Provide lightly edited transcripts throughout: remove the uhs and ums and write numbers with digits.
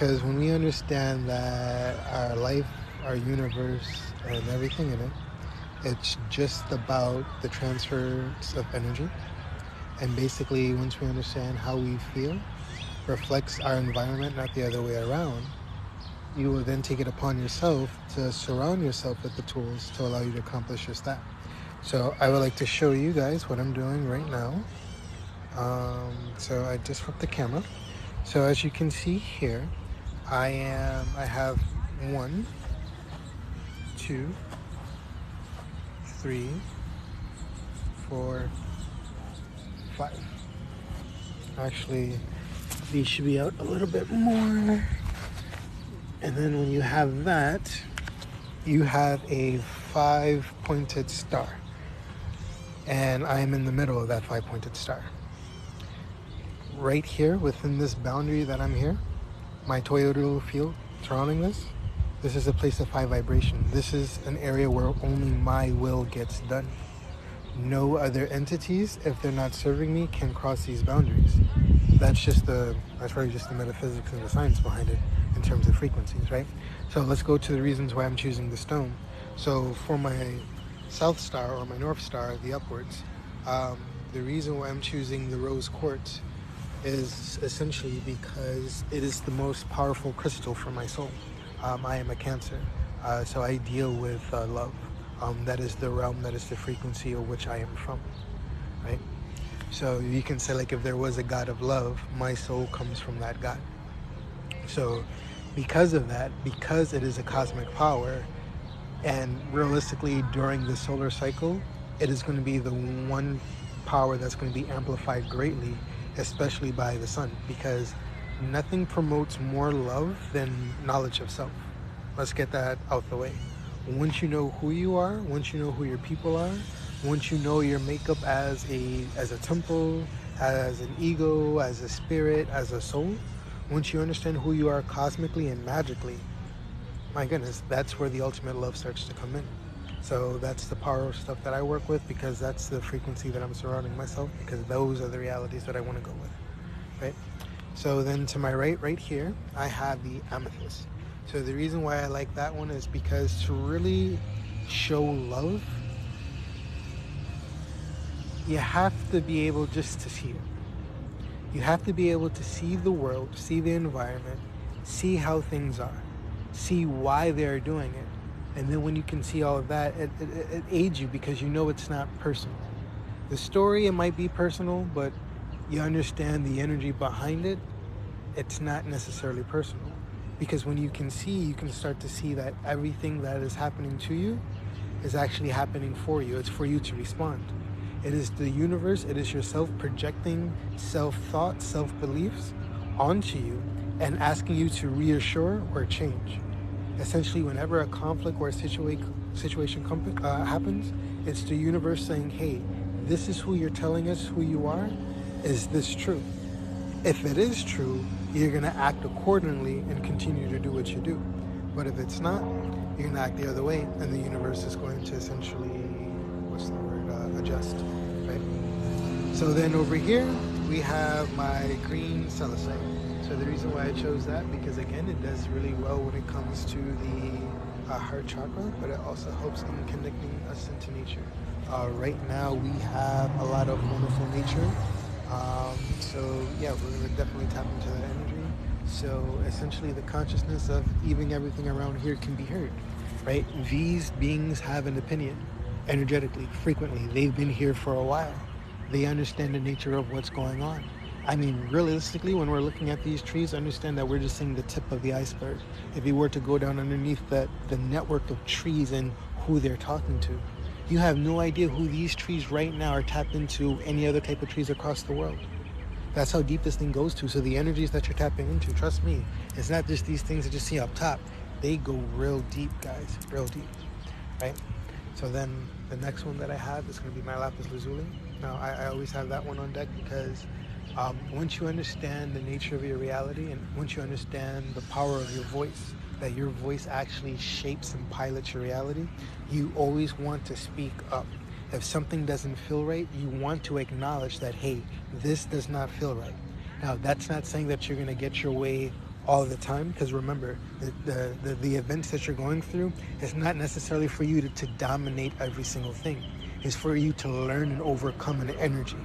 Because when we understand that our life, our universe, and everything in it, it's just about the transfers of energy. And basically, once we understand how we feel reflects our environment, not the other way around, you will then take it upon yourself to surround yourself with the tools to allow you to accomplish just that. So I would like to show you guys what I'm doing right now. So I just flipped the camera. So as you can see here, I have 1, 2, 3, 4, 5. Actually, these should be out a little bit more. And then when you have that, you have a 5-pointed star. And I'm in the middle of that 5-pointed star. Right here, within this boundary that I'm here, my Toyota field surrounding this is a place of high vibration. This is an area where only my will gets done. No other entities, if they're not serving me, can cross these boundaries. That's probably just the metaphysics and the science behind it in terms of frequencies, right? So let's go to the reasons why I'm choosing the stone. So for my South Star or my North Star, the upwards, the reason why I'm choosing the rose quartz is essentially because it is the most powerful crystal for my soul. I am a Cancer, so I deal with love. That is the realm, that is the frequency of which I am from, right? So you can say, like, if there was a God of love, my soul comes from that God. So because of that, because it is a cosmic power, and realistically during the solar cycle, it is going to be the one power that's going to be amplified greatly, especially by the sun, because nothing promotes more love than knowledge of self. Let's get that out the way. Once you know who you are, once you know who your people are, once you know your makeup as a temple, as an ego, as a spirit, as a soul, once you understand who you are cosmically and magically, my goodness, that's where the ultimate love starts to come in. So that's the power of stuff that I work with, because that's the frequency that I'm surrounding myself, because those are the realities that I want to go with, right? So then to my right here, I have the amethyst. So the reason why I like that one is because to really show love, you have to be able just to see it. You have to be able to see the world, see the environment, see how things are, see why they're doing it. And then when you can see all of that, it aids you, because you know it's not personal. The story, it might be personal, but you understand the energy behind it. It's not necessarily personal. Because when you can see, you can start to see that everything that is happening to you is actually happening for you. It's for you to respond. It is the universe, it is yourself projecting self-thought, self-beliefs onto you and asking you to reassure or change. Essentially, whenever a conflict or a situation happens, it's the universe saying, hey, this is who you're telling us who you are. Is this true? If it is true, you're going to act accordingly and continue to do what you do. But if it's not, you're going to act the other way, and the universe is going to essentially, adjust, right? So then over here, we have my green celestite. So the reason why I chose that, because again, it does really well when it comes to the heart chakra, but it also helps in connecting us into nature. Right now, we have a lot of wonderful nature. So yeah, we're going to definitely tap into that energy. So essentially the consciousness of even everything around here can be heard, right? These beings have an opinion energetically, frequently. They've been here for a while. They understand the nature of what's going on. I mean, realistically, when we're looking at these trees, understand that we're just seeing the tip of the iceberg. If you were to go down underneath the network of trees and who they're talking to, you have no idea who these trees right now are tapped into any other type of trees across the world. That's how deep this thing goes to. So the energies that you're tapping into, trust me, it's not just these things that you see up top. They go real deep, guys, real deep, right? So then the next one that I have is going to be my lapis lazuli. Now, I always have that one on deck because once you understand the nature of your reality, and once you understand the power of your voice, that your voice actually shapes and pilots your reality, you always want to speak up. If something doesn't feel right, you want to acknowledge that, hey, this does not feel right. Now, that's not saying that you're going to get your way all the time, because remember, the events that you're going through, it's not necessarily for you to dominate every single thing. It's for you to learn and overcome an energy,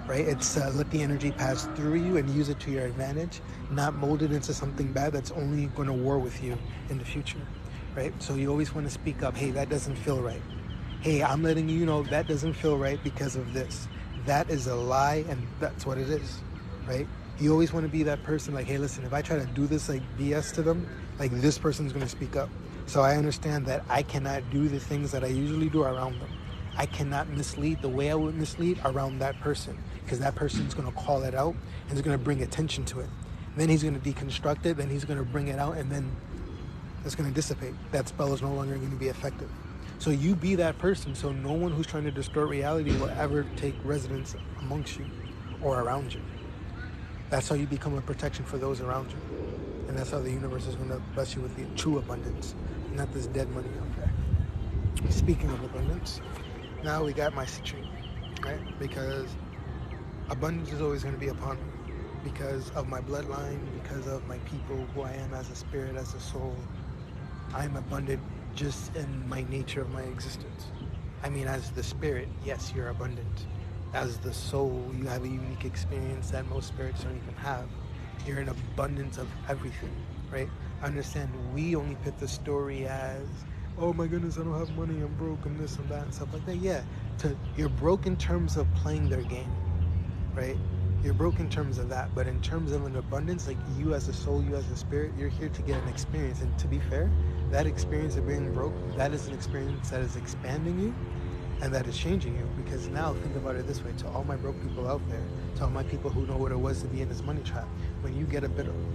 right? It's let the energy pass through you and use it to your advantage, not mold it into something bad that's only going to war with you in the future, right? So you always want to speak up. Hey, that doesn't feel right. Hey, I'm letting you know that doesn't feel right because of this. That is a lie, and that's what it is, right? You always want to be that person like, hey, listen, if I try to do this like BS to them, like this person's going to speak up. So I understand that I cannot do the things that I usually do around them. I cannot mislead the way I would mislead around that person, because that person's going to call it out and is going to bring attention to it. Then he's going to deconstruct it, then he's going to bring it out, and then it's going to dissipate. That spell is no longer going to be effective. So you be that person, so no one who's trying to distort reality will ever take residence amongst you or around you. That's how you become a protection for those around you. And that's how the universe is going to bless you with the true abundance, not this dead money out there. Speaking of abundance, now we got my citrine, right? Because abundance is always going to be upon me because of my bloodline, because of my people, who I am as a spirit, as a soul. I am abundant just in my nature of my existence. I mean, as the spirit, yes, you're abundant. As the soul, you have a unique experience that most spirits don't even have. You're in abundance of everything, right? Understand, we only put the story as, oh my goodness, I don't have money, I'm broke, and this and that, and stuff like that. Yeah, you're broke in terms of playing their game, right? You're broke in terms of that, but in terms of an abundance, like you as a soul, you as a spirit, you're here to get an experience. And to be fair, that experience of being broke, that is an experience that is expanding you and that is changing you. Because now, think about it this way, to all my broke people out there, to all my people who know what it was to be in this money trap, when you get a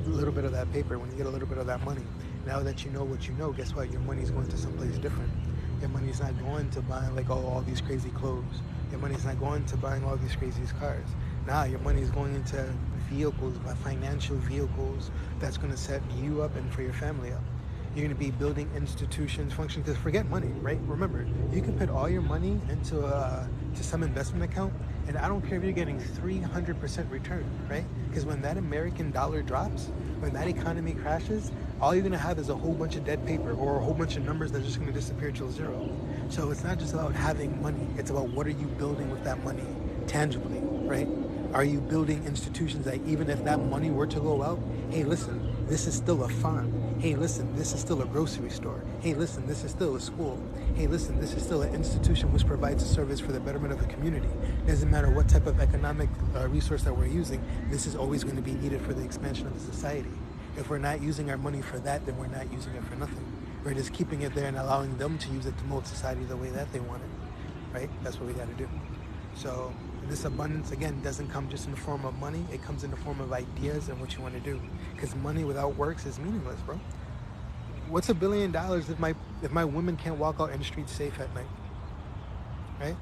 little bit of that paper, when you get a little bit of that money, now that you know what you know, guess what? Your money's going to someplace different. Your money's not going to buying like all these crazy clothes. Your money's not going to buying all these crazy cars. Now your money is going into vehicles, financial vehicles that's going to set you up and for your family up. You're going to be building institutions, functions. Because forget money, right? Remember, you can put all your money into to some investment account, and I don't care if you're getting 300% return, right? Because when that American dollar drops, when that economy crashes, all you're going to have is a whole bunch of dead paper or a whole bunch of numbers that are just going to disappear till zero. So it's not just about having money. It's about what are you building with that money tangibly, right? Are you building institutions that even if that money were to go out, hey, listen, this is still a farm. Hey, listen, this is still a grocery store. Hey, listen, this is still a school. Hey, listen, this is still an institution which provides a service for the betterment of the community. Doesn't matter what type of economic resource that we're using, this is always going to be needed for the expansion of the society. If we're not using our money for that, then we're not using it for nothing. We're just keeping it there and allowing them to use it to mold society the way that they want it, right? That's what we got to do. So this abundance, again, doesn't come just in the form of money. It comes in the form of ideas and what you want to do. Because money without works is meaningless, bro. What's $1 billion if my women can't walk out in the streets safe at night, right?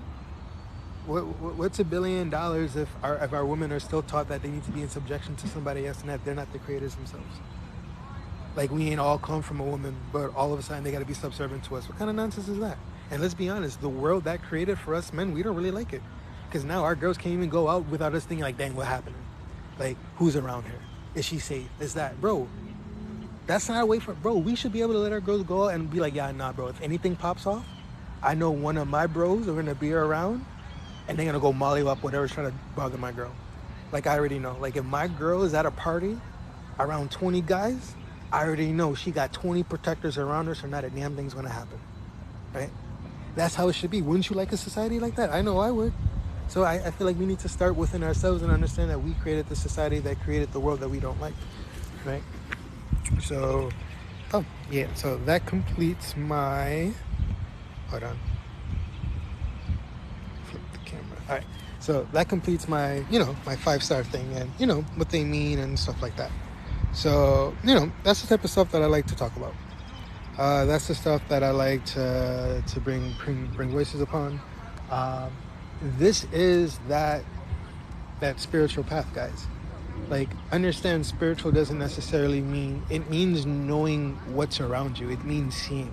What's $1 billion if our women are still taught that they need to be in subjection to somebody else and that they're not the creators themselves? Like, we ain't all come from a woman, but all of a sudden they got to be subservient to us. What kind of nonsense is that? And let's be honest, the world that created for us men, we don't really like it. Because now our girls can't even go out without us thinking like, dang, what happened? Like, who's around her? Is she safe? Is that, bro? That's not a way for, bro, we should be able to let our girls go out and be like, yeah, nah, bro, if anything pops off, I know one of my bros are going to be around and they're going to go molly up whatever's trying to bother my girl. Like, I already know. Like, if my girl is at a party around 20 guys, I already know she got 20 protectors around her, so not a damn thing's going to happen, right? That's how it should be. Wouldn't you like a society like that? I know I would. So I feel like we need to start within ourselves and understand that we created the society that created the world that we don't like, right? So, oh, yeah. So that completes my, hold on. Flip the camera. All right. So that completes my, my 5-star thing and, what they mean and stuff like that. So, that's the type of stuff that I like to talk about. That's the stuff that I like to bring voices upon. This is that spiritual path, guys. Like, understand, spiritual doesn't necessarily mean, it means knowing what's around you. It means seeing,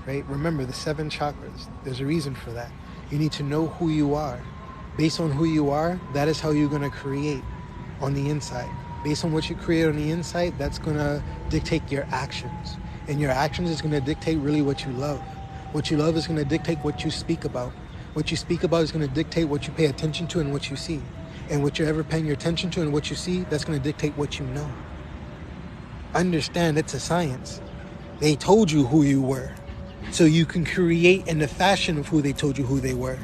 right? Remember the 7 chakras. There's a reason for that. You need to know who you are. Based on who you are, that is how you're going to create on the inside. Based on what you create on the inside, that's going to dictate your actions. And your actions is going to dictate really what you love. What you love is going to dictate what you speak about. What you speak about is going to dictate what you pay attention to and what you see. And what you're ever paying your attention to and what you see, that's going to dictate what you know. Understand it's a science. They told you who you were. So you can create in the fashion of who they told you who they were.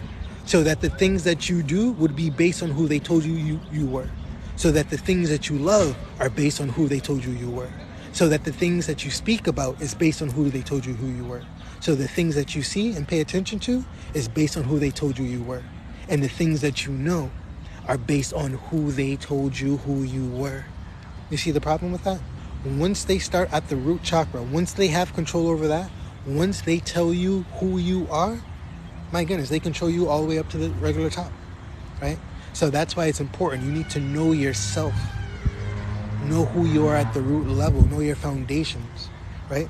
So that the things that you do would be based on who they told you you were. So that the things that you love are based on who they told you you were. So that the things that you speak about is based on who they told you who you were. So the things that you see and pay attention to is based on who they told you you were. And the things that you know are based on who they told you who you were. You see the problem with that? Once they start at the root chakra, once they have control over that, once they tell you who you are, my goodness, they control you all the way up to the regular top, right? So that's why it's important. You need to know yourself. Know who you are at the root level. Know your foundations, right?